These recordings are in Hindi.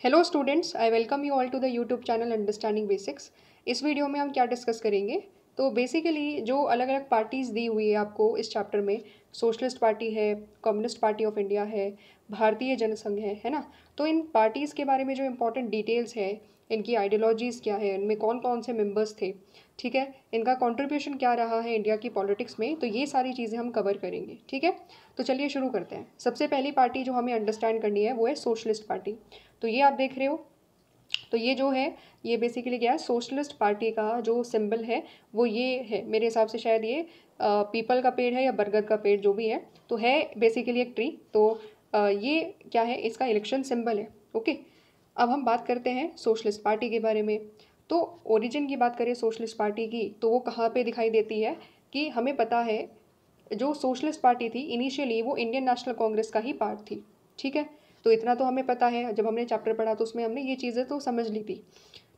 Hello students, I welcome you all to the YouTube channel understanding basics. इस वीडियो में हम क्या डिस्कस करेंगे? तो बेसिकली जो अलग अलग पार्टीज़ दी हुई है आपको इस चैप्टर में, सोशलिस्ट पार्टी है, कम्युनिस्ट पार्टी ऑफ इंडिया है, भारतीय जनसंघ है ना। तो इन पार्टीज़ के बारे में जो इंपॉर्टेंट डिटेल्स है, इनकी आइडियोलॉजीज़ क्या है, इनमें कौन कौन से मेंबर्स थे, ठीक है, इनका कंट्रीब्यूशन क्या रहा है इंडिया की पॉलिटिक्स में, तो ये सारी चीज़ें हम कवर करेंगे। ठीक है, तो चलिए शुरू करते हैं। सबसे पहली पार्टी जो हमें अंडरस्टैंड करनी है वो है सोशलिस्ट पार्टी। तो ये आप देख रहे हो, तो ये जो है, ये बेसिकली क्या है, सोशलिस्ट पार्टी का जो सिंबल है वो ये है। मेरे हिसाब से शायद ये पीपल का पेड़ है या बरगद का पेड़, जो भी है, तो है बेसिकली एक ट्री। तो ये क्या है, इसका इलेक्शन सिंबल है। ओके, अब हम बात करते हैं सोशलिस्ट पार्टी के बारे में। तो ओरिजिन की बात करें सोशलिस्ट पार्टी की, तो वो कहाँ पे दिखाई देती है कि हमें पता है जो सोशलिस्ट पार्टी थी इनिशियली वो इंडियन नेशनल कांग्रेस का ही पार्ट थी। ठीक है, तो इतना तो हमें पता है, जब हमने चैप्टर पढ़ा तो उसमें हमने ये चीज़ें तो समझ ली थी।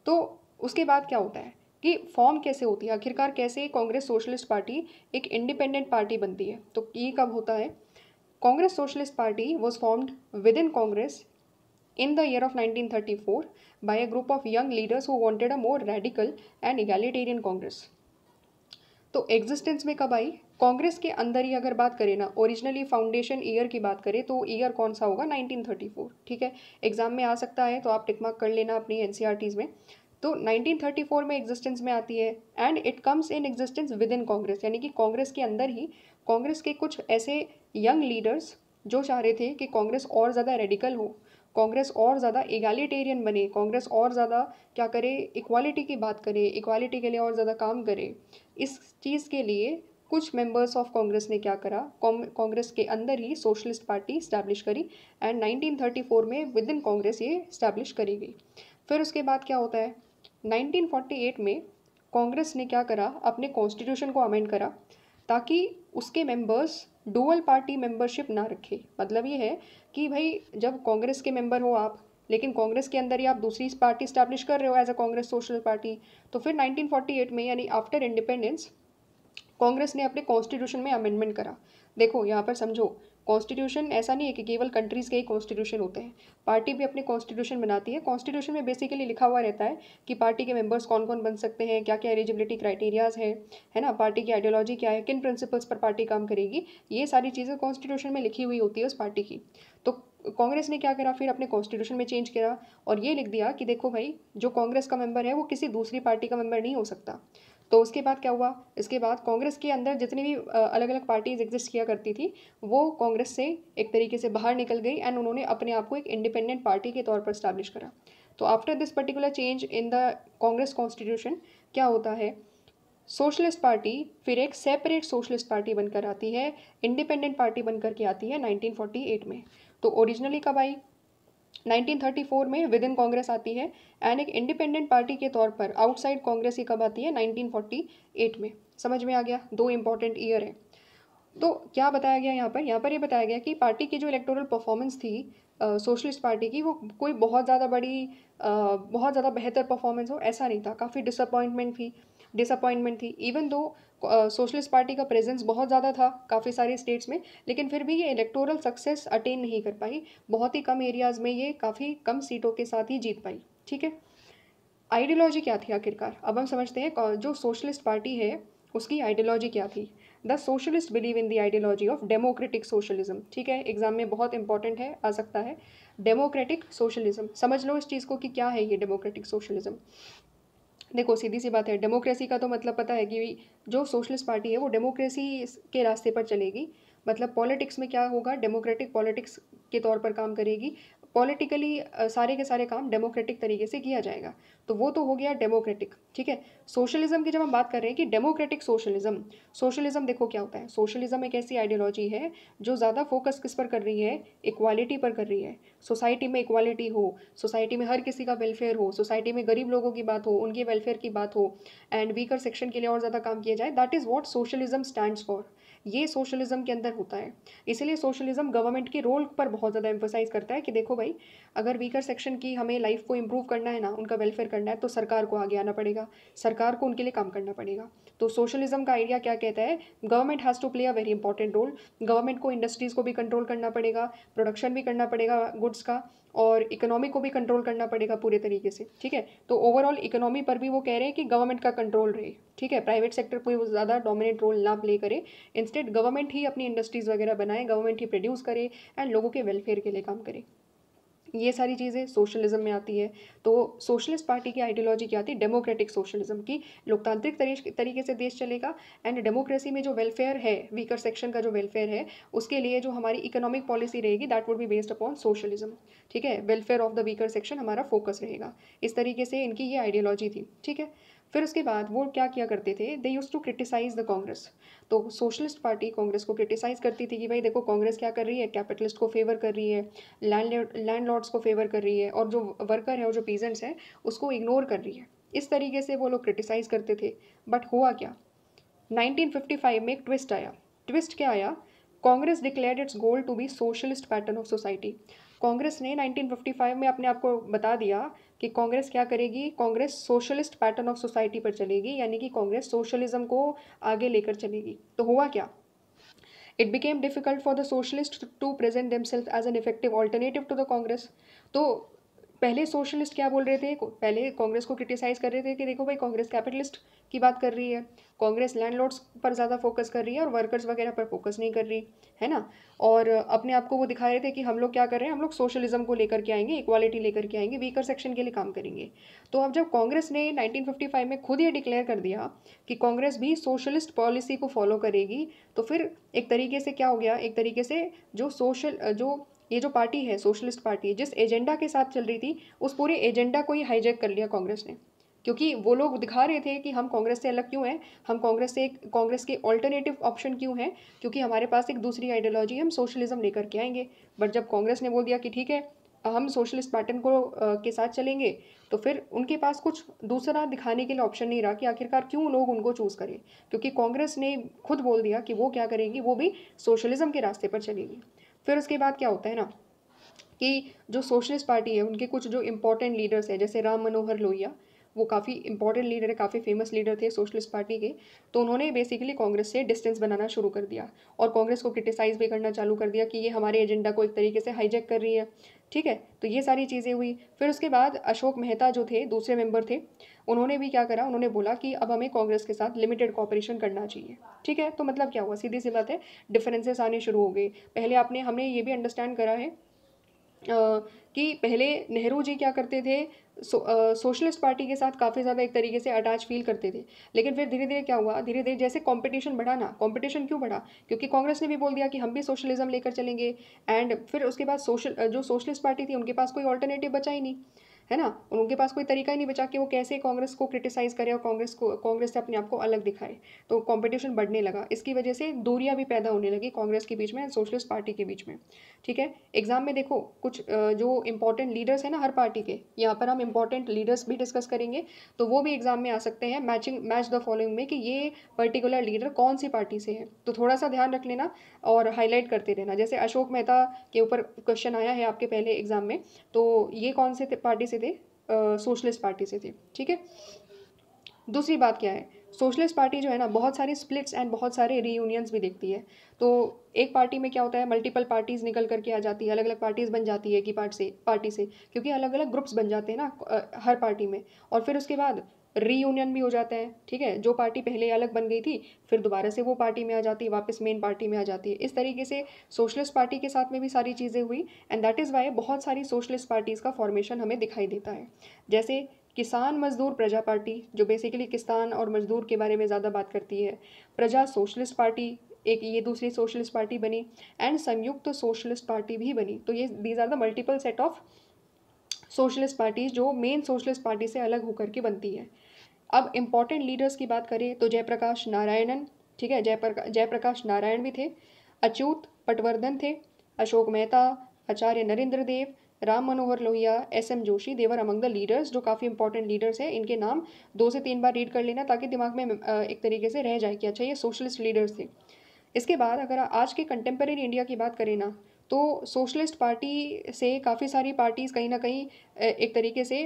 तो उसके बाद क्या होता है कि फॉर्म कैसे होती है, आखिरकार कैसे कांग्रेस सोशलिस्ट पार्टी एक इंडिपेंडेंट पार्टी बनती है, तो ये कब होता है? Congress socialist party was formed with in Congress in the year of 1934 by a group of young leaders who wanted a more radical and egalitarian Congress। तो एग्जिस्टेंस में कब आई? कांग्रेस के अंदर ही अगर बात करें ना, ओरिजिनली फाउंडेशन ईयर की बात करें तो ईयर कौन सा होगा? 1934। ठीक है, एग्जाम में आ सकता है तो आप टिक मार्क कर लेना अपनी एनसीईआरटीज में। तो 1934 में एग्जिस्टेंस में आती है and it comes in existence with in Congress, यानी कि कांग्रेस के अंदर ही कांग्रेस के कुछ ऐसे यंग लीडर्स जो चाह रहे थे कि कांग्रेस और ज़्यादा रेडिकल हो, कांग्रेस और ज़्यादा एगालिटेरियन बने, कांग्रेस और ज़्यादा क्या करे, इक्वालिटी की बात करे, इक्वालिटी के लिए और ज़्यादा काम करे। इस चीज़ के लिए कुछ मेंबर्स ऑफ कांग्रेस ने क्या करा, कांग्रेस के अंदर ही सोशलिस्ट पार्टी इस्टेब्लिश करी एंड 1934 में विद इन कांग्रेस ये इस्टेब्लिश करी गई। फिर उसके बाद क्या होता है, 1948 में कांग्रेस ने क्या करा, अपने कॉन्स्टिट्यूशन को अमेंड करा ताकि उसके मेंबर्स डुअल पार्टी मेंबरशिप ना रखे। मतलब ये है कि भाई जब कांग्रेस के मेंबर हो आप, लेकिन कांग्रेस के अंदर ही आप दूसरी पार्टी स्टैब्लिश कर रहे हो as a Congress social party, तो फिर 1948 में यानी आफ्टर इंडिपेंडेंस कांग्रेस ने अपने कॉन्स्टिट्यूशन में अमेंडमेंट करा। देखो यहाँ पर समझो, कॉन्स्टिट्यूशन ऐसा नहीं है कि केवल कंट्रीज़ के ही कॉन्स्टिट्यूशन होते हैं, पार्टी भी अपने कॉन्स्टिट्यूशन बनाती है। कॉन्स्टिट्यूशन में बेसिकली लिखा हुआ रहता है कि पार्टी के मेंबर्स कौन कौन बन सकते हैं, क्या क्या एलिजिबिलिटी क्राइटेरियाज है ना, पार्टी की आइडियोलॉजी क्या है, किन प्रिंसिपल्स पर पार्टी काम करेगी, ये सारी चीज़ें कॉन्स्टिट्यूशन में लिखी हुई होती है उस पार्टी की। तो कांग्रेस ने क्या करा, फिर अपने कॉन्स्टिट्यूशन में चेंज करा और ये लिख दिया कि देखो भाई, जो कांग्रेस का मेंबर है वो किसी दूसरी पार्टी का मेंबर नहीं हो सकता। तो उसके बाद क्या हुआ, इसके बाद कांग्रेस के अंदर जितनी भी अलग अलग पार्टीज एग्जिस्ट किया करती थी वो कांग्रेस से एक तरीके से बाहर निकल गई एंड उन्होंने अपने आप को एक इंडिपेंडेंट पार्टी के तौर पर स्टैब्लिश करा। तो after this particular change in the Congress constitution क्या होता है, सोशलिस्ट पार्टी फिर एक सेपरेट सोशलिस्ट पार्टी बनकर आती है, इंडिपेंडेंट पार्टी बनकर के आती है 1948 में। तो ओरिजिनली कब आई? 1934 में विद इन कांग्रेस आती है एंड एक इंडिपेंडेंट पार्टी के तौर पर आउटसाइड कांग्रेस ही कब आती है? 1948 में। समझ में आ गया, दो इंपॉर्टेंट ईयर है। तो क्या बताया गया यहाँ पर? यहाँ पर ये बताया गया कि पार्टी की जो इलेक्टोरल परफॉर्मेंस थी सोशलिस्ट पार्टी की, वो कोई बहुत ज़्यादा बड़ी बहुत ज़्यादा बेहतर परफॉर्मेंस हो ऐसा नहीं था, काफ़ी डिसअपॉइंटमेंट थी इवन दो सोशलिस्ट पार्टी का प्रेजेंस बहुत ज़्यादा था काफ़ी सारे स्टेट्स में, लेकिन फिर भी ये इलेक्टोरल सक्सेस अटेन नहीं कर पाई, बहुत ही कम एरियाज़ में ये काफ़ी कम सीटों के साथ ही जीत पाई। ठीक है, आइडियोलॉजी क्या थी आखिरकार, अब हम समझते हैं जो सोशलिस्ट पार्टी है उसकी आइडियोलॉजी क्या थी। The socialist believe in the ideology of democratic socialism. ठीक है, एग्जाम में बहुत इंपॉर्टेंट है, आ सकता है। डेमोक्रेटिक सोशलिज्म, समझ लो इस चीज़ को कि क्या है ये डेमोक्रेटिक सोशलिज्म। देखो सीधी सी बात है, डेमोक्रेसी का तो मतलब पता है कि जो सोशलिस्ट पार्टी है वो डेमोक्रेसी के रास्ते पर चलेगी। मतलब पॉलिटिक्स में क्या होगा, डेमोक्रेटिक पॉलिटिक्स के तौर पर काम करेगी। पॉलिटिकली सारे के सारे काम डेमोक्रेटिक तरीके से किया जाएगा। तो वो तो हो गया डेमोक्रेटिक। ठीक है, सोशलिज्म की जब हम बात कर रहे हैं कि डेमोक्रेटिक सोशलिज्म, सोशलिज्म देखो क्या होता है, सोशलिज्म एक ऐसी आइडियोलॉजी है जो ज़्यादा फोकस किस पर कर रही है? इक्वालिटी पर कर रही है। सोसाइटी में इक्वालिटी हो, सोसाइटी में हर किसी का वेलफेयर हो, सोसाइटी में गरीब लोगों की बात हो, उनके वेलफेयर की बात हो एंड वीकर सेक्शन के लिए और ज़्यादा काम किया जाए, that is what socialism stands for. ये सोशलिज्म के अंदर होता है। इसलिए सोशलिज्म गवर्नमेंट के रोल पर बहुत ज़्यादा एम्फोसाइज करता है कि देखो भाई, अगर वीकर सेक्शन की हमें लाइफ को इम्प्रूव करना है ना, उनका वेलफेयर करना है, तो सरकार को आगे आना पड़ेगा, सरकार को उनके लिए काम करना पड़ेगा। तो सोशलिज्म का आइडिया क्या कहता है, government has to play a very important role. Government को इंडस्ट्रीज़ को भी कंट्रोल करना पड़ेगा, प्रोडक्शन भी करना पड़ेगा गुड्स का, और इकोनॉमी को भी कंट्रोल करना पड़ेगा पूरे तरीके से, ठीक है। तो ओवरऑल इकोनॉमी पर भी वो कह रहे हैं कि गवर्नमेंट का कंट्रोल रहे, ठीक है, प्राइवेट सेक्टर कोई ज़्यादा डोमिनेट रोल ना प्ले करे, इंस्टेड गवर्नमेंट ही अपनी इंडस्ट्रीज़ वगैरह बनाए, गवर्नमेंट ही प्रोड्यूस करे एंड लोगों के वेलफेयर के लिए काम करे। ये सारी चीज़ें सोशलिज्म में आती है। तो सोशलिस्ट पार्टी की आइडियोलॉजी क्या आती है, डेमोक्रेटिक सोशलिज्म की, लोकतांत्रिक तरीके से देश चलेगा एंड डेमोक्रेसी में जो वेलफेयर है, वीकर सेक्शन का जो वेलफेयर है, उसके लिए जो हमारी इकोनॉमिक पॉलिसी रहेगी that would be based upon socialism, ठीक है। Welfare of the weaker section हमारा फोकस रहेगा। इस तरीके से इनकी ये आइडियोलॉजी थी, ठीक है। फिर उसके बाद वो क्या किया करते थे, they use to criticise the Congress. तो सोशलिस्ट पार्टी कांग्रेस को क्रिटिसाइज करती थी कि भाई देखो कांग्रेस क्या कर रही है, कैपिटलिस्ट को फेवर कर रही है, लैंडलॉर्ड्स को फेवर कर रही है, और जो वर्कर है और जो पीजेंट्स है उसको इग्नोर कर रही है। इस तरीके से वो लोग क्रिटिसाइज करते थे। बट हुआ क्या, 1955 में एक ट्विस्ट आया। ट्विस्ट क्या आया, Congress declared its goal to be socialist pattern of society. Congress ने 1955 में अपने आप को बता दिया कि कांग्रेस क्या करेगी, Congress socialist pattern of society पर चलेगी, यानी कि कांग्रेस सोशलिज्म को आगे लेकर चलेगी। तो हुआ क्या, it became difficult for the socialist to present themselves as an effective alternative to the Congress. तो पहले सोशलिस्ट क्या बोल रहे थे, पहले कांग्रेस को क्रिटिसाइज कर रहे थे कि देखो भाई कांग्रेस कैपिटलिस्ट की बात कर रही है, कांग्रेस लैंडलॉर्ड्स पर ज़्यादा फोकस कर रही है और वर्कर्स वगैरह पर फोकस नहीं कर रही है ना। और अपने आप को वो दिखा रहे थे कि हम लोग क्या कर रहे हैं, हम लोग सोशलिज्म को लेकर के आएंगे, इक्वालिटी लेकर के आएंगे, वीकर सेक्शन के लिए काम करेंगे। तो अब जब कांग्रेस ने 1955 में खुद ये डिक्लेयर कर दिया कि कांग्रेस भी सोशलिस्ट पॉलिसी को फॉलो करेगी, तो फिर एक तरीके से क्या हो गया, एक तरीके से जो ये जो पार्टी है, सोशलिस्ट पार्टी, जिस एजेंडा के साथ चल रही थी उस पूरे एजेंडा को ही हाईजैक कर लिया कांग्रेस ने। क्योंकि वो लोग दिखा रहे थे कि हम कांग्रेस से अलग क्यों हैं, हम कांग्रेस के ऑल्टरनेटिव ऑप्शन क्यों हैं, क्योंकि हमारे पास एक दूसरी आइडियोलॉजी है, हम सोशलिज्म लेकर के आएंगे। बट जब कांग्रेस ने बोल दिया कि ठीक है हम सोशलिस्ट पैटर्न को के साथ चलेंगे, तो फिर उनके पास कुछ दूसरा दिखाने के लिए ऑप्शन नहीं रहा कि आखिरकार क्यों लोग उनको चूज़ करें, क्योंकि कांग्रेस ने खुद बोल दिया कि वो क्या करेगी, वो भी सोशलिज्म के रास्ते पर चलेगी। फिर उसके बाद क्या होता है ना कि जो सोशलिस्ट पार्टी है उनके कुछ जो इंपॉर्टेंट लीडर्स हैं, जैसे राम मनोहर लोहिया, वो काफ़ी इंपॉर्टेंट लीडर है, काफ़ी फेमस लीडर थे सोशलिस्ट पार्टी के। तो उन्होंने बेसिकली कांग्रेस से डिस्टेंस बनाना शुरू कर दिया और कांग्रेस को क्रिटिसाइज भी करना चालू कर दिया कि ये हमारे एजेंडा को एक तरीके से हाईजैक कर रही है, ठीक है। तो ये सारी चीज़ें हुई। फिर उसके बाद अशोक मेहता जो थे, दूसरे मेंबर थे, उन्होंने भी क्या करा, उन्होंने बोला कि अब हमें कांग्रेस के साथ लिमिटेड कॉपरेशन करना चाहिए, ठीक है। तो मतलब क्या हुआ, सीधी सी बात है, डिफरेंसेस आने शुरू हो गए। पहले हमने ये भी अंडरस्टैंड करा है कि पहले नेहरू जी क्या करते थे, सोशलिस्ट पार्टी के साथ काफ़ी ज़्यादा एक तरीके से अटैच फील करते थे। लेकिन फिर धीरे धीरे क्या हुआ, धीरे धीरे जैसे कंपटीशन बढ़ा ना, कंपटीशन क्यों बढ़ा, क्योंकि कांग्रेस ने भी बोल दिया कि हम भी सोशलिज्म लेकर चलेंगे। एंड फिर उसके बाद जो सोशलिस्ट पार्टी थी उनके पास कोई ऑल्टरनेटिव बचा ही नहीं, है ना। उनके पास कोई तरीका ही नहीं बचा कि वो कैसे कांग्रेस को क्रिटिसाइज करे और कांग्रेस से अपने आप को अलग दिखाए। तो कंपटीशन बढ़ने लगा, इसकी वजह से दूरियां भी पैदा होने लगी कांग्रेस के बीच में, सोशलिस्ट पार्टी के बीच में, ठीक है। एग्जाम में देखो कुछ जो इंपॉर्टेंट लीडर्स हैं ना हर पार्टी के, यहाँ पर हम इंपॉर्टेंट लीडर्स भी डिस्कस करेंगे, तो वो भी एग्जाम में आ सकते हैं मैच द फॉलोइंग में कि ये पर्टिकुलर लीडर कौन सी पार्टी से है। तो थोड़ा सा ध्यान रख लेना और हाईलाइट करते रहना। जैसे अशोक मेहता के ऊपर क्वेश्चन आया है आपके पहले एग्जाम में, तो ये कौन से पार्टी से थे, सोशलिस्ट पार्टी से थे, ठीक है। दूसरी बात क्या है, सोशलिस्ट पार्टी जो है ना बहुत सारे स्प्लिट्स एंड बहुत सारे रीयूनियंस भी देखती है। तो एक पार्टी में क्या होता है, मल्टीपल पार्टीज निकल करके आ जाती है, अलग अलग पार्टीज बन जाती है कि पार्टी से, क्योंकि अलग अलग ग्रुप्स बन जाते हैं ना हर पार्टी में। और फिर उसके बाद रीयूनियन भी हो जाता है, ठीक है। जो पार्टी पहले अलग बन गई थी फिर दोबारा से वो पार्टी में आ जाती है, वापस मेन पार्टी में आ जाती है। इस तरीके से सोशलिस्ट पार्टी के साथ में भी सारी चीज़ें हुई एंड दैट इज़ वाई बहुत सारी सोशलिस्ट पार्टीज़ का फॉर्मेशन हमें दिखाई देता है। जैसे किसान मजदूर प्रजा पार्टी, जो बेसिकली किसान और मजदूर के बारे में ज़्यादा बात करती है। प्रजा सोशलिस्ट पार्टी, एक ये दूसरी सोशलिस्ट पार्टी बनी, एंड संयुक्त सोशलिस्ट पार्टी भी बनी। तो ये these are the multiple set of socialist parties जो मेन सोशलिस्ट पार्टी से अलग होकर के बनती है। अब इम्पॉर्टेंट लीडर्स की बात करें तो जयप्रकाश नारायणन, ठीक है, जयप्रकाश नारायण भी थे, अच्युत पटवर्धन थे, Ashok Mehta, Acharya Narendra Dev, Ram Manohar Lohia, S M. Joshi, they were among the leaders, जो काफ़ी इंपॉर्टेंट लीडर्स हैं। इनके नाम 2 से 3 बार रीड कर लेना ताकि दिमाग में एक तरीके से रह जाए कि अच्छा ये सोशलिस्ट लीडर्स थे। इसके बाद अगर आज के कंटेम्परेरी इंडिया की बात करें ना, तो सोशलिस्ट पार्टी से काफ़ी सारी पार्टीज़ कहीं ना कहीं एक तरीके से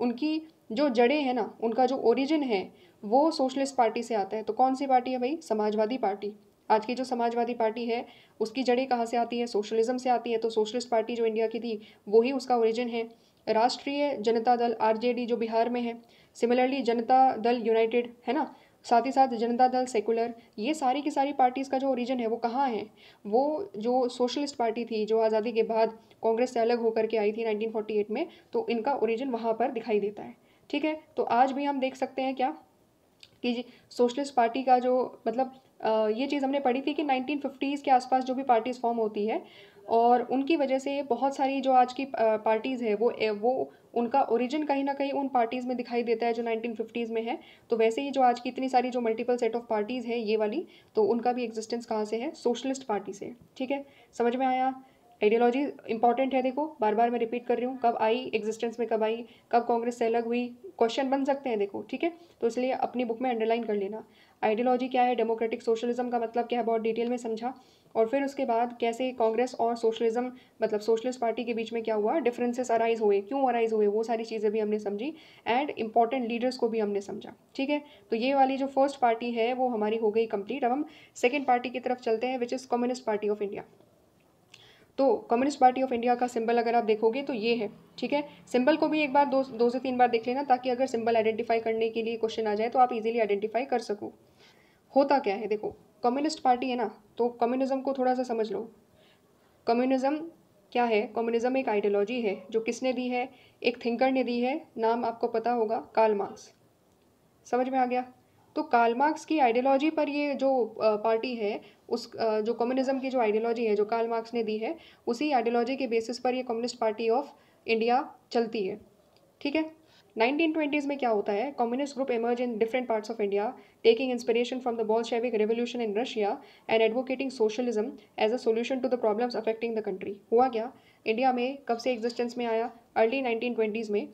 उनकी जो जड़ें हैं ना, उनका जो ओरिजिन है वो सोशलिस्ट पार्टी से आता है। तो कौन सी पार्टी है भाई? समाजवादी पार्टी। आज की जो समाजवादी पार्टी है उसकी जड़ें कहाँ से आती है? सोशलिज्म से आती है। तो सोशलिस्ट पार्टी जो इंडिया की थी वो ही उसका ओरिजिन है। राष्ट्रीय जनता दल आरजेडी जो बिहार में है, सिमिलरली जनता दल यूनाइटेड है ना, साथ ही साथ जनता दल सेकुलर, ये सारी की सारी पार्टीज़ का जो ओरिजिन है वो कहाँ है? वो जो सोशलिस्ट पार्टी थी जो आज़ादी के बाद कांग्रेस से अलग होकर के आई थी 1948 में, तो इनका ओरिजिन वहाँ पर दिखाई देता है। ठीक है, तो आज भी हम देख सकते हैं क्या कि सोशलिस्ट पार्टी का जो मतलब ये चीज़ हमने पढ़ी थी कि 1950s के आसपास जो भी पार्टीज फॉर्म होती है और उनकी वजह से बहुत सारी जो आज की पार्टीज़ है वो उनका ओरिजिन कहीं ना कहीं उन पार्टीज़ में दिखाई देता है जो 1950s में है। तो वैसे ही जो आज की इतनी सारी जो मल्टीपल सेट ऑफ पार्टीज़ है ये वाली, तो उनका भी एग्जिस्टेंस कहाँ से है? सोशलिस्ट पार्टी से। ठीक है, समझ में आया? आइडियोलॉजी इंपॉर्टेंट है, देखो बार बार मैं रिपीट कर रही हूँ, कब आई एग्जिस्टेंस में, कब आई, कब कांग्रेस से अलग हुई, क्वेश्चन बन सकते हैं देखो। ठीक है, तो इसलिए अपनी बुक में अंडरलाइन कर लेना। आइडियोलॉजी क्या है, डेमोक्रेटिक सोशलिज्म का मतलब क्या है, बहुत डिटेल में समझा। और फिर उसके बाद कैसे कांग्रेस और सोशलिज्म मतलब सोशलिस्ट पार्टी के बीच में क्या हुआ, डिफरेंसेस अराइज हुए, क्यों अराइज हुए, वो सारी चीज़ें भी हमने समझी एंड इंपॉर्टेंट लीडर्स को भी हमने समझा। ठीक है, तो ये वाली जो फर्स्ट पार्टी है वो हमारी हो गई कंप्लीट। अब हम सेकेंड पार्टी की तरफ चलते हैं which is communist party of India. तो कम्युनिस्ट पार्टी ऑफ इंडिया का सिंबल अगर आप देखोगे तो ये है। ठीक है, सिंबल को भी एक बार दो से तीन बार देख लेना ताकि अगर सिंबल आइडेंटिफाई करने के लिए क्वेश्चन आ जाए तो आप इजीली आइडेंटिफाई कर सको। होता क्या है देखो, कम्युनिस्ट पार्टी है ना, तो कम्युनिज्म को थोड़ा सा समझ लो। कम्युनिज्म क्या है? कम्युनिज्म एक आइडियोलॉजी है जो किसने दी है? एक थिंकर ने दी है, नाम आपको पता होगा, कार्ल मार्क्स। समझ में आ गया? तो कार्ल मार्क्स की आइडियोलॉजी पर ये जो पार्टी है, उस जो कम्युनिज्म की जो आइडियोलॉजी है जो कार्ल मार्क्स ने दी है, उसी आइडियोलॉजी के बेसिस पर ये कम्युनिस्ट पार्टी ऑफ इंडिया चलती है। ठीक है, 1920s में क्या होता है, communist group emerge in different parts of India taking inspiration from the Bolshevik revolution in Russia and advocating socialism as a solution to the problems affecting the country. हुआ क्या, इंडिया में कब से एग्जिस्टेंस में आया? अर्ली 1920s में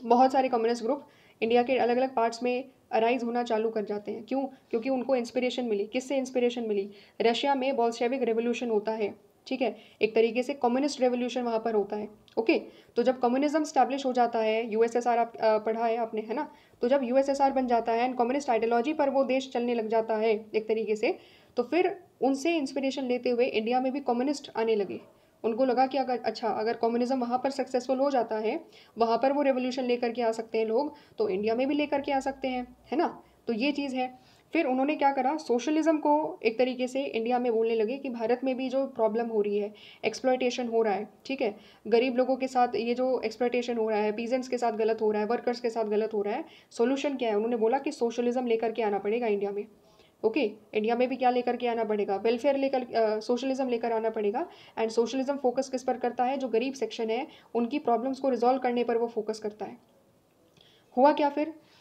बहुत सारे कम्युनिस्ट ग्रुप इंडिया के अलग अलग पार्ट्स में अराइज होना चालू कर जाते हैं। क्यों? क्योंकि उनको इंस्पिरेशन मिली। किससे इंस्पिरेशन मिली? रशिया में बोल्शेविक रेवोल्यूशन होता है। ठीक है, एक तरीके से कम्युनिस्ट रेवोल्यूशन वहाँ पर होता है। ओके, तो जब कम्युनिज्म स्टैब्लिश हो जाता है, यूएसएसआर आप पढ़ा है आपने, है ना, तो जब यूएसएसआर बन जाता है एंड कम्युनिस्ट आइडियोलॉजी पर वो देश चलने लग जाता है एक तरीके से, तो फिर उनसे इंस्पिरेशन लेते हुए इंडिया में भी कम्युनिस्ट आने लगे। उनको लगा कि अगर अच्छा अगर कम्युनिज्म वहाँ पर सक्सेसफुल हो जाता है, वहाँ पर वो रेवोल्यूशन लेकर के आ सकते हैं लोग, तो इंडिया में भी लेकर के आ सकते हैं, है ना। तो ये चीज़ है। फिर उन्होंने क्या करा, सोशलिज्म को एक तरीके से इंडिया में बोलने लगे कि भारत में भी जो प्रॉब्लम हो रही है, एक्सप्लॉयटेशन हो रहा है, ठीक है, गरीब लोगों के साथ ये जो एक्सप्लॉयटेशन हो रहा है, पीजेंट्स के साथ गलत हो रहा है, वर्कर्स के साथ गलत हो रहा है, सोल्यूशन क्या है? उन्होंने बोला कि सोशलिज्म लेकर के आना पड़ेगा इंडिया में। ओके, इंडिया में भी क्या लेकर के आना पड़ेगा? वेलफेयर लेकर, सोशलिज्म लेकर आना पड़ेगा। एंड सोशलिज्म फोकस किस पर करता है? जो गरीब सेक्शन है उनकी प्रॉब्लम्स को रिजॉल्व करने पर वो फोकस करता है। हुआ क्या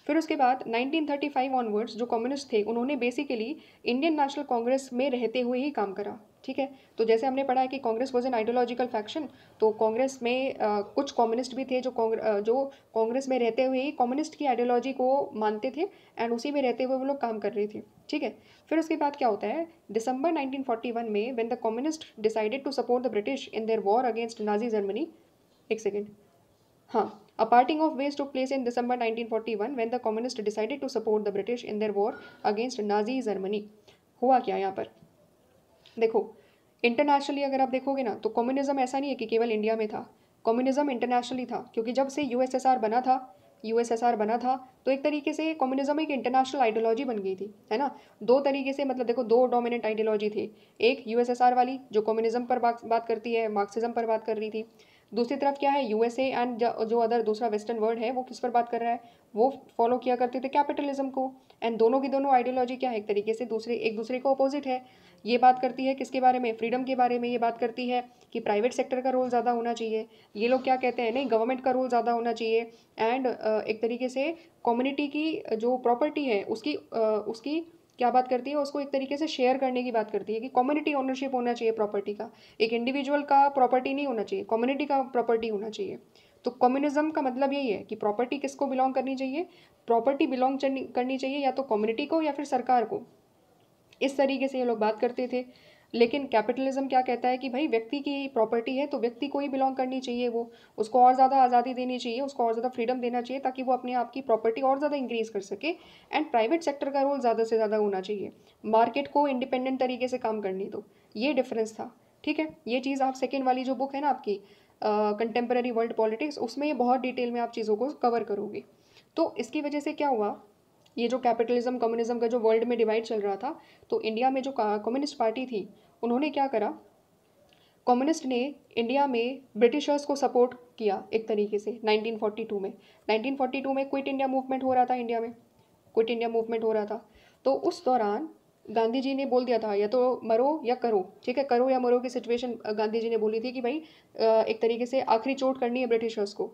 फिर उसके बाद 1935 ऑनवर्ड्स जो कम्युनिस्ट थे उन्होंने बेसिकली इंडियन नेशनल कांग्रेस में रहते हुए ही काम करा। ठीक है, तो जैसे हमने पढ़ा है कि Congress was an ideological faction, तो कांग्रेस में कुछ कम्युनिस्ट भी थे जो कांग्रेस में रहते हुए ही कम्युनिस्ट की आइडियोलॉजी को मानते थे एंड उसी में रहते हुए वो लोग काम कर रहे थे। ठीक है, फिर उसके बाद क्या होता है, दिसंबर 1941 में when the communist decided to support the British in their war against Nazi Germany, एक सेकेंड, हाँ, a parting of ways took place in December 1941 when the communists decided to support the British in their war against Nazi Germany। हुआ क्या यहाँ पर देखो, इंटरनेशनली अगर आप देखोगे ना तो कम्युनिज्म ऐसा नहीं है कि केवल इंडिया में था, कम्युनिज्म इंटरनेशनली था, क्योंकि जब से यूएसएसआर बना था तो एक तरीके से कम्युनिज्म एक इंटरनेशनल आइडियोलॉजी बन गई थी, है ना। दो तरीके से मतलब देखो, दो डोमिनेंट आइडियोलॉजी थी, एक यूएसएसआर वाली जो कम्युनिज्म पर बात करती है, मार्क्सिज्म पर बात कर रही थी, दूसरी तरफ क्या है, यूएसए एंड जो अदर दूसरा वेस्टर्न वर्ल्ड है वो किस पर बात कर रहा है, वो फॉलो किया करते थे कैपिटलिज्म को। एंड दोनों की दोनों आइडियोलॉजी क्या है, एक तरीके से एक दूसरे को अपोजिट है। ये बात करती है किसके बारे में, फ्रीडम के बारे में, ये बात करती है कि प्राइवेट सेक्टर का रोल ज़्यादा होना चाहिए, ये लोग क्या कहते हैं, नहीं गवर्नमेंट का रोल ज़्यादा होना चाहिए। एंड एक तरीके से कम्युनिटी की जो प्रॉपर्टी है उसकी क्या बात करती है, उसको एक तरीके से शेयर करने की बात करती है कि कम्युनिटी ओनरशिप होना चाहिए प्रॉपर्टी का, एक इंडिविजुअल का प्रॉपर्टी नहीं होना चाहिए, कम्युनिटी का प्रॉपर्टी होना चाहिए। तो कम्युनिज्म का मतलब यही है कि प्रॉपर्टी किसको बिलोंग करनी चाहिए, प्रॉपर्टी बिलोंग करनी चाहिए या तो कम्युनिटी को या फिर सरकार को। इस तरीके से ये लोग बात करते थे। लेकिन कैपिटलिज्म क्या कहता है कि भाई व्यक्ति की प्रॉपर्टी है तो व्यक्ति को ही बिलोंग करनी चाहिए, वो उसको और ज़्यादा आज़ादी देनी चाहिए, उसको और ज़्यादा फ्रीडम देना चाहिए ताकि वो अपने आप की प्रॉपर्टी और ज़्यादा इंक्रीज़ कर सके। एंड प्राइवेट सेक्टर का रोल ज़्यादा से ज़्यादा होना चाहिए, मार्केट को इंडिपेंडेंट तरीके से काम करने दो। ये डिफरेंस था। ठीक है, ये चीज़ आप सेकेंड वाली जो बुक है ना आपकी कंटेम्प्रेरी वर्ल्ड पॉलिटिक्स, उसमें ये बहुत डिटेल में आप चीज़ों को कवर करोगे। तो इसकी वजह से क्या हुआ, ये जो कैपिटलिज्म कम्युनिज्म का जो वर्ल्ड में डिवाइड चल रहा था, तो इंडिया में जो कम्युनिस्ट पार्टी थी उन्होंने क्या करा, कम्युनिस्ट ने इंडिया में ब्रिटिशर्स को सपोर्ट किया एक तरीके से 1942 में। 1942 में क्विट इंडिया मूवमेंट हो रहा था इंडिया में, क्विट इंडिया मूवमेंट हो रहा था। तो उस दौरान गांधी जी ने बोल दिया था या तो मरो या करो। ठीक है, करो या मरो की सिचुएशन गांधी जी ने बोली थी कि भाई एक तरीके से आखिरी चोट करनी है ब्रिटिशर्स को।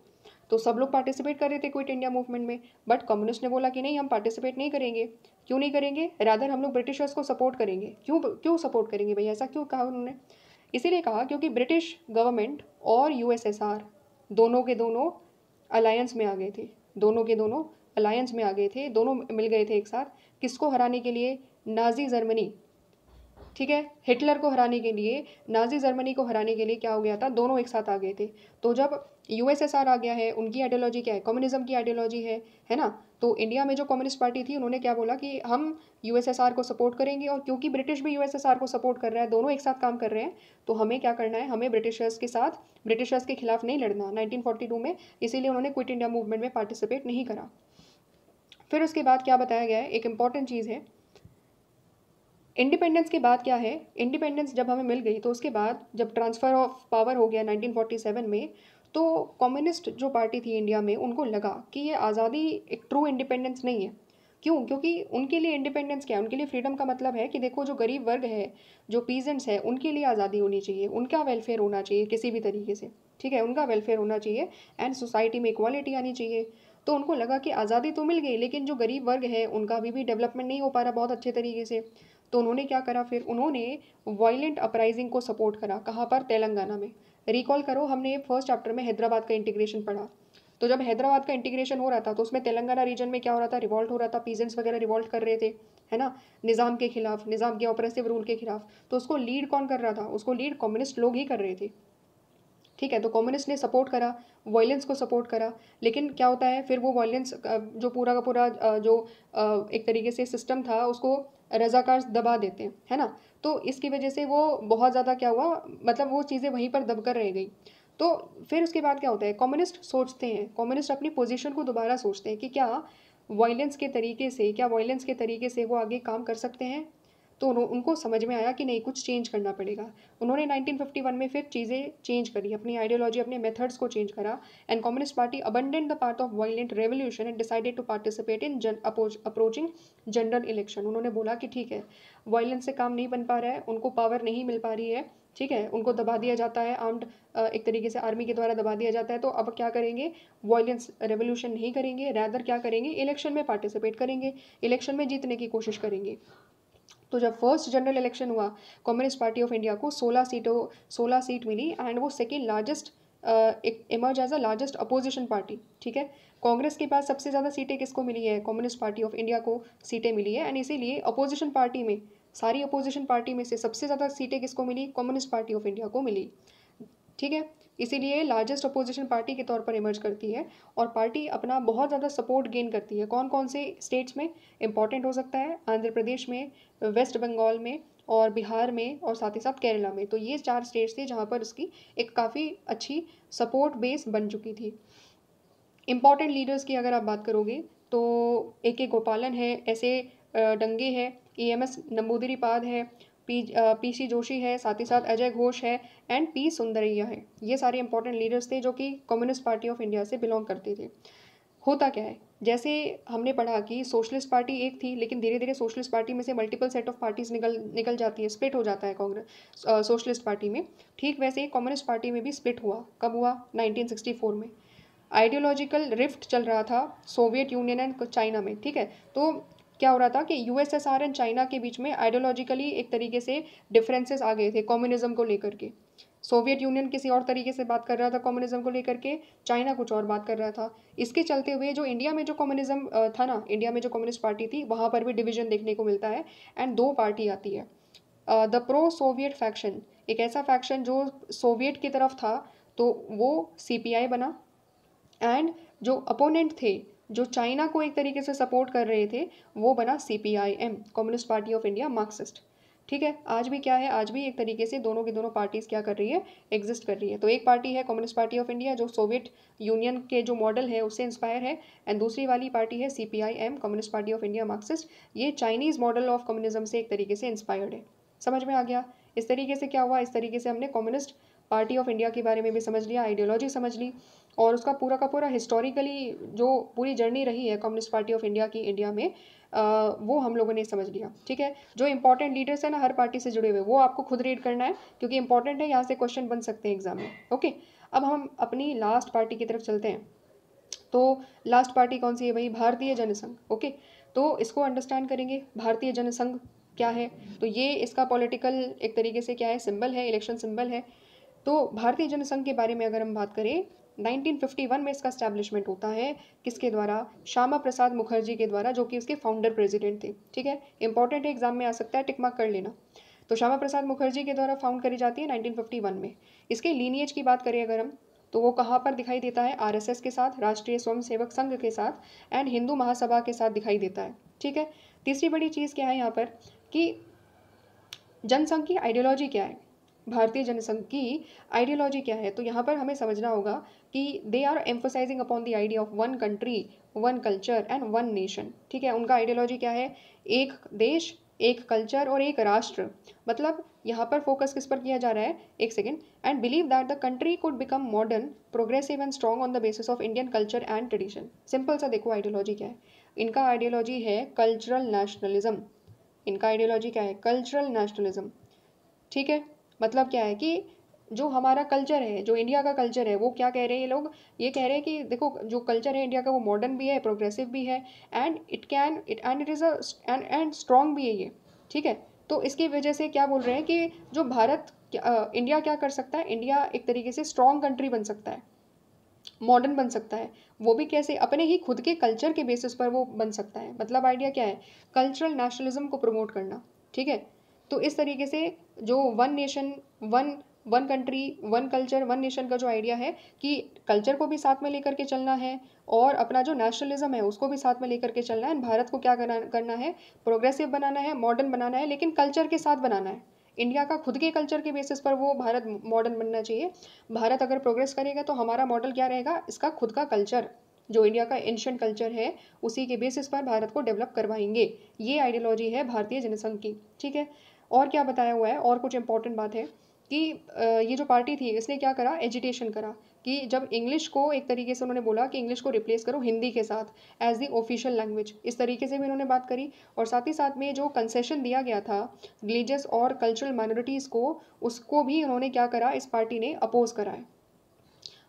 तो सब लोग पार्टिसिपेट कर रहे थे क्विट इंडिया मूवमेंट में, बट कम्युनिस्ट ने बोला कि नहीं, हम पार्टिसिपेट नहीं करेंगे। क्यों नहीं करेंगे, रादर हम लोग ब्रिटिशर्स को सपोर्ट करेंगे। क्यों क्यों सपोर्ट करेंगे भाई, ऐसा क्यों कहा उन्होंने? इसीलिए कहा क्योंकि ब्रिटिश गवर्नमेंट और यूएसएसआर दोनों के दोनों अलायंस में आ गए थे, दोनों के दोनों अलायंस में आ गए थे, दोनों मिल गए थे एक साथ। किसको हराने के लिए? Nazi Germany. ठीक है, हिटलर को हराने के लिए, नाजी जर्मनी को हराने के लिए क्या हो गया था, दोनों एक साथ आ गए थे। तो जब यूएसएसआर आ गया है, उनकी आइडियोलॉजी क्या है, कम्युनिज्म की आइडियोलॉजी है ना। तो इंडिया में जो कम्युनिस्ट पार्टी थी उन्होंने क्या बोला कि हम यूएसएसआर को सपोर्ट करेंगे, और क्योंकि ब्रिटिश भी यूएसएसआर को सपोर्ट कर रहा है, दोनों एक साथ काम कर रहे हैं, तो हमें क्या करना है, हमें ब्रिटिशर्स के साथ, ब्रिटिशर्स के खिलाफ नहीं लड़ना 1942 में। इसीलिए उन्होंने क्विट इंडिया मूवमेंट में पार्टिसिपेट नहीं करा। फिर उसके बाद क्या बताया गया है, एक इंपॉर्टेंट चीज़ है, इंडिपेंडेंस के बाद क्या है, इंडिपेंडेंस जब हमें मिल गई तो उसके बाद जब ट्रांसफ़र ऑफ पावर हो गया 1947 में, तो कम्युनिस्ट जो पार्टी थी इंडिया में उनको लगा कि ये आज़ादी एक ट्रू इंडिपेंडेंस नहीं है। क्यों? क्योंकि उनके लिए इंडिपेंडेंस क्या है, उनके लिए फ्रीडम का मतलब है कि देखो जो गरीब वर्ग है, जो पीजेंट्स है, उनके लिए आज़ादी होनी चाहिए, उनका वेलफेयर होना चाहिए किसी भी तरीके से। ठीक है, उनका वेलफेयर होना चाहिए एंड सोसाइटी में इक्वालिटी आनी चाहिए। तो उनको लगा कि आज़ादी तो मिल गई लेकिन जो गरीब वर्ग है उनका अभी भी डेवलपमेंट नहीं हो पा रहा बहुत अच्छे तरीके से। तो उन्होंने क्या करा, फिर उन्होंने वायलेंट अपराइजिंग को सपोर्ट करा। कहाँ पर? तेलंगाना में। रिकॉल करो, हमने फर्स्ट चैप्टर में हैदराबाद का इंटीग्रेशन पढ़ा। तो जब हैदराबाद का इंटीग्रेशन हो रहा था तो उसमें तेलंगाना रीजन में क्या हो रहा था, रिवॉल्ट हो रहा था, पीजेंट्स वगैरह रिवॉल्ट कर रहे थे, है ना, निज़ाम के खिलाफ, निज़ाम के ऑपरेसिव रूल के खिलाफ। तो उसको लीड कौन कर रहा था? उसको लीड कम्युनिस्ट लोग ही कर रहे थे। ठीक है, तो कम्युनिस्ट ने सपोर्ट करा, वायलेंस को सपोर्ट करा। लेकिन क्या होता है फिर, वो वायलेंस जो पूरा का पूरा जो एक तरीके से सिस्टम था उसको रजाकार दबा देते हैं, है ना। तो इसकी वजह से वो बहुत ज़्यादा क्या हुआ, मतलब वो चीज़ें वहीं पर दबकर रह गई। तो फिर उसके बाद क्या होता है, कम्युनिस्ट सोचते हैं, कम्युनिस्ट अपनी पोजीशन को दोबारा सोचते हैं कि क्या वायलेंस के तरीके से, क्या वायलेंस के तरीके से वो आगे काम कर सकते हैं। तो उनको समझ में आया कि नहीं, कुछ चेंज करना पड़ेगा। उन्होंने 1951 में फिर चीज़ें चेंज करी, अपनी आइडियोलॉजी, अपने मेथड्स को चेंज करा। And communist party abandoned the part of violent revolution and decided to participate in approaching general election. उन्होंने बोला कि ठीक है, वायलेंस से काम नहीं बन पा रहा है, उनको पावर नहीं मिल पा रही है, ठीक है, उनको दबा दिया जाता है, आर्म्ड एक तरीके से आर्मी के द्वारा दबा दिया जाता है। तो अब क्या करेंगे, वायलेंस रेवोल्यूशन नहीं करेंगे, रैदर क्या करेंगे, इलेक्शन में पार्टिसिपेट करेंगे, इलेक्शन में जीतने की कोशिश करेंगे। तो जब फर्स्ट जनरल इलेक्शन हुआ, कम्युनिस्ट पार्टी ऑफ इंडिया को 16 सीट मिली एंड वो second largest emerge as a largest opposition party. ठीक है, कांग्रेस के पास सबसे ज़्यादा सीटें किसको मिली है, कम्युनिस्ट पार्टी ऑफ इंडिया को सीटें मिली है। एंड इसीलिए अपोजिशन पार्टी में, सारी अपोजिशन पार्टी में से सबसे ज़्यादा सीटें किसको मिली, कम्युनिस्ट पार्टी ऑफ इंडिया को मिली। ठीक है, इसीलिए लार्जेस्ट अपोजिशन पार्टी के तौर पर इमर्ज करती है और पार्टी अपना बहुत ज़्यादा सपोर्ट गेन करती है। कौन कौन से स्टेट्स में इंपॉर्टेंट हो सकता है, आंध्र प्रदेश में, वेस्ट बंगाल में और बिहार में और साथ ही साथ केरला में। तो ये 4 स्टेट्स थे जहाँ पर उसकी एक काफ़ी अच्छी सपोर्ट बेस बन चुकी थी। इम्पॉर्टेंट लीडर्स की अगर आप बात करोगे तो A.K. गोपालन है, ऐसे डंगे है, EMS नंबूदिरीपाद है, PC जोशी है, साथ ही साथ अजय घोष है एंड P सुंदरैया है। ये सारे इंपॉर्टेंट लीडर्स थे जो कि कम्युनिस्ट पार्टी ऑफ इंडिया से बिलोंग करते थे। होता क्या है, जैसे हमने पढ़ा कि सोशलिस्ट पार्टी एक थी, लेकिन धीरे धीरे सोशलिस्ट पार्टी में से मल्टीपल सेट ऑफ पार्टीज निकल जाती है, स्प्लिट हो जाता है कांग्रेस सोशलिस्ट पार्टी में। ठीक वैसे ही कम्युनिस्ट पार्टी में भी स्प्लिट हुआ। कब हुआ? 1964 में। आइडियोलॉजिकल रिफ्ट चल रहा था सोवियत यूनियन एंड चाइना में। ठीक है, तो क्या हो रहा था कि USSR एंड चाइना के बीच में आइडियोलॉजिकली एक तरीके से डिफरेंसेस आ गए थे कम्युनिज्म को लेकर के। सोवियत यूनियन किसी और तरीके से बात कर रहा था कम्युनिज्म को लेकर के, चाइना कुछ और बात कर रहा था। इसके चलते हुए जो इंडिया में जो कम्युनिज्म था ना, इंडिया में जो कम्युनिस्ट पार्टी थी, वहाँ पर भी डिवीजन देखने को मिलता है एंड दो पार्टी आती है। द प्रो सोवियत फैक्शन, एक ऐसा फैक्शन जो सोवियत की तरफ था, तो वो CPI बना, एंड जो अपोनेंट थे, जो चाइना को एक तरीके से सपोर्ट कर रहे थे, वो बना CPIM, communist party of India, Marxist. ठीक है, आज भी क्या है, आज भी एक तरीके से दोनों की दोनों पार्टीज क्या कर रही है, एग्जिस्ट कर रही है। तो एक पार्टी है कम्युनिस्ट पार्टी ऑफ इंडिया जो सोवियत यूनियन के जो मॉडल है उससे इंस्पायर है, एंड दूसरी वाली पार्टी है CPIM, communist party of India, Marxist. ये चाइनीज़ मॉडल ऑफ कम्युनिज्म से एक तरीके से इंस्पायर्ड है। समझ में आ गया? इस तरीके से क्या हुआ, इस तरीके से हमने कम्युनिस्ट पार्टी ऑफ इंडिया के बारे में भी समझ लिया, आइडियोलॉजी समझ ली, और उसका पूरा का पूरा हिस्टोरिकली जो पूरी जर्नी रही है कम्युनिस्ट पार्टी ऑफ इंडिया की इंडिया में, वो हम लोगों ने समझ लिया। ठीक है, जो इंपॉर्टेंट लीडर्स हैं ना हर पार्टी से जुड़े हुए, वो आपको खुद रीड करना है क्योंकि इंपॉर्टेंट है, यहाँ से क्वेश्चन बन सकते हैं एग्जाम में। ओके, अब हम अपनी लास्ट पार्टी की तरफ चलते हैं। तो लास्ट पार्टी कौन सी है भाई? भारतीय जनसंघ। ओके, तो इसको अंडरस्टैंड करेंगे, भारतीय जनसंघ क्या है। तो ये इसका पॉलिटिकल एक तरीके से क्या है, सिंबल है, इलेक्शन सिंबल है। तो भारतीय जनसंघ के बारे में अगर हम बात करें, 1951 में इसका स्टैब्लिशमेंट होता है। किसके द्वारा? श्यामा प्रसाद मुखर्जी के द्वारा, जो कि उसके फाउंडर प्रेसिडेंट थे। ठीक है, इंपॉर्टेंट है, एग्जाम में आ सकता है, टिक मार्क कर लेना। तो श्यामा प्रसाद मुखर्जी के द्वारा फाउंड करी जाती है 1951 में। इसके लीनिएज की बात करें अगर हम, तो वो कहाँ पर दिखाई देता है? RSS के साथ, राष्ट्रीय स्वयंसेवक संघ के साथ, एंड हिंदू महासभा के साथ दिखाई देता है। ठीक है, तीसरी बड़ी चीज़ क्या है यहाँ पर कि जनसंघ की आइडियोलॉजी क्या है, भारतीय जनसंघ की आइडियोलॉजी क्या है। तो यहाँ पर हमें समझना होगा कि they are emphasizing upon the idea of one country, one culture and one nation. ठीक है, उनका आइडियोलॉजी क्या है? एक देश, एक कल्चर और एक राष्ट्र। मतलब यहाँ पर फोकस किस पर किया जा रहा है? एक second. And believe that the country could become modern, progressive and strong on the basis of Indian culture and tradition. Simple सा देखो आइडियोलॉजी क्या है। इनका आइडियोलॉजी है कल्चरल नेशनलिज्म। इनका आइडियोलॉजी क्या है? Cultural nationalism. ठीक है, मतलब क्या है कि जो हमारा कल्चर है, जो इंडिया का कल्चर है, वो क्या कह रहे हैं ये लोग? ये कह रहे हैं कि देखो जो कल्चर है इंडिया का वो मॉडर्न भी है, प्रोग्रेसिव भी है, and it is and strong भी है ये। ठीक है, तो इसकी वजह से क्या बोल रहे हैं कि जो इंडिया क्या कर सकता है? इंडिया एक तरीके से स्ट्रॉन्ग कंट्री बन सकता है, मॉडर्न बन सकता है। वो भी कैसे? अपने ही खुद के कल्चर के बेसिस पर वो बन सकता है। मतलब आइडिया क्या है? कल्चरल नेशनलिज्म को प्रमोट करना। ठीक है, तो इस तरीके से जो one nation, one one country, one culture, one nation का जो आइडिया है कि कल्चर को भी साथ में लेकर के चलना है और अपना जो नेशनलिज्म है उसको भी साथ में लेकर के चलना है। भारत को क्या करना है? प्रोग्रेसिव बनाना है, मॉडर्न बनाना है, लेकिन कल्चर के साथ बनाना है। इंडिया का खुद के कल्चर के बेसिस पर वो भारत मॉडर्न बनना चाहिए। भारत अगर प्रोग्रेस करेगा तो हमारा मॉडल क्या रहेगा? इसका खुद का कल्चर, जो इंडिया का एंशिएंट कल्चर है, उसी के बेसिस पर भारत को डेवलप करवाएंगे। ये आइडियोलॉजी है भारतीय जनसंघ की। ठीक है, और क्या बताया हुआ है? और कुछ इंपॉर्टेंट बात है कि ये जो पार्टी थी इसने क्या करा? एजिटेशन करा कि जब इंग्लिश को एक तरीके से उन्होंने बोला कि इंग्लिश को रिप्लेस करो हिंदी के साथ एज दी ऑफिशियल लैंग्वेज, इस तरीके से भी उन्होंने बात करी। और साथ ही साथ में जो कंसेशन दिया गया था रिलीजियस और कल्चरल माइनॉरिटीज़ को, उसको भी उन्होंने क्या करा? इस पार्टी ने अपोज करा है।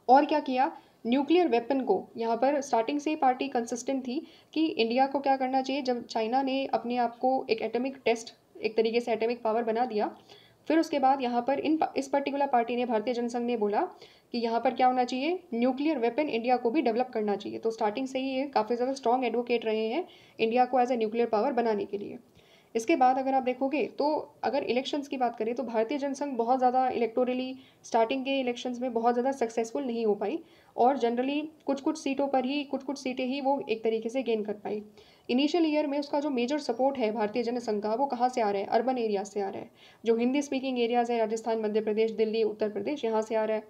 और क्या किया? न्यूक्लियर वेपन को, यहाँ पर स्टार्टिंग से ही पार्टी कंसिस्टेंट थी कि इंडिया को क्या करना चाहिए। जब चाइना ने अपने आप को एक एटॉमिक टेस्ट, एक तरीके से एटॉमिक पावर बना दिया, फिर उसके बाद यहाँ पर इस पर्टिकुलर पार्टी ने, भारतीय जनसंघ ने बोला कि यहाँ पर क्या होना चाहिए? न्यूक्लियर वेपन इंडिया को भी डेवलप करना चाहिए। तो स्टार्टिंग से ही ये काफ़ी ज़्यादा स्ट्रॉन्ग एडवोकेट रहे हैं इंडिया को एज ए न्यूक्लियर पावर बनाने के लिए। इसके बाद अगर आप देखोगे तो अगर इलेक्शंस की बात करें तो भारतीय जनसंघ बहुत ज़्यादा इलेक्टोरली स्टार्टिंग के इलेक्शंस में बहुत ज़्यादा सक्सेसफुल नहीं हो पाई, और जनरली कुछ कुछ सीटों पर ही, कुछ कुछ सीटें ही वो एक तरीके से गेन कर पाई। इनिशियल ईयर में उसका जो मेजर सपोर्ट है भारतीय जनसंघ का, वो कहाँ से आ रहा है? अर्बन एरियाज से आ रहा है। जो हिंदी स्पीकिंग एरियाज है, राजस्थान, मध्य प्रदेश, दिल्ली, उत्तर प्रदेश, यहाँ से आ रहा है।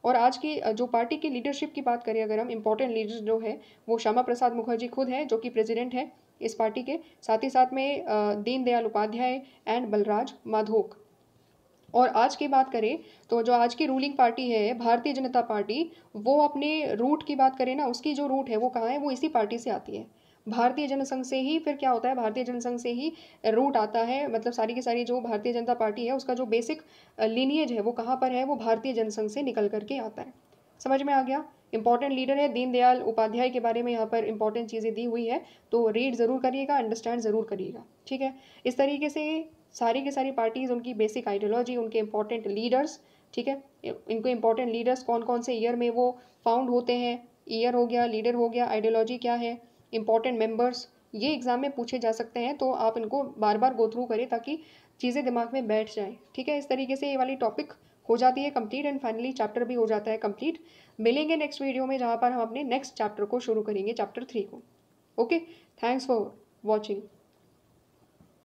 और आज की जो पार्टी की लीडरशिप की बात करें अगर हम, इंपॉर्टेंट लीडर जो है वो श्यामा प्रसाद मुखर्जी खुद है, जो कि प्रेसिडेंट है इस पार्टी के। साथ ही साथ में दीनदयाल उपाध्याय एंड बलराज माधोक। और आज की बात करें तो जो आज की रूलिंग पार्टी है भारतीय जनता पार्टी, वो अपने रूट की बात करें ना, उसकी जो रूट है वो कहाँ है? वो इसी पार्टी से आती है। भारतीय जनसंघ से ही फिर क्या होता है? भारतीय जनसंघ से ही रूट आता है। मतलब सारी की सारी जो भारतीय जनता पार्टी है उसका जो बेसिक लीनिएज है वो कहाँ पर है? वो भारतीय जनसंघ से निकल करके आता है। समझ में आ गया? इंपॉर्टेंट लीडर है दीनदयाल उपाध्याय के बारे में यहाँ पर इंपॉर्टेंट चीज़ें दी हुई है, तो रीड ज़रूर करिएगा, अंडरस्टैंड ज़रूर करिएगा। ठीक है, इस तरीके से सारी की सारी पार्टीज़, उनकी बेसिक आइडियोलॉजी, उनके इंपॉर्टेंट लीडर्स, ठीक है। इनको इंपॉर्टेंट लीडर्स कौन कौन से ईयर में वो फाउंड होते हैं, ईयर हो गया, लीडर हो गया, आइडियोलॉजी क्या है, इंपॉर्टेंट मेंबर्स, ये एग्ज़ाम में पूछे जा सकते हैं। तो आप इनको बार बार गो थ्रू करें ताकि चीज़ें दिमाग में बैठ जाएँ, ठीक है। इस तरीके से ये वाली टॉपिक हो जाती है कंप्लीट एंड फाइनली चैप्टर भी हो जाता है कंप्लीट। मिलेंगे नेक्स्ट वीडियो में जहाँ पर हम अपने नेक्स्ट चैप्टर को शुरू करेंगे, चैप्टर 3 को। Okay, thanks for watching.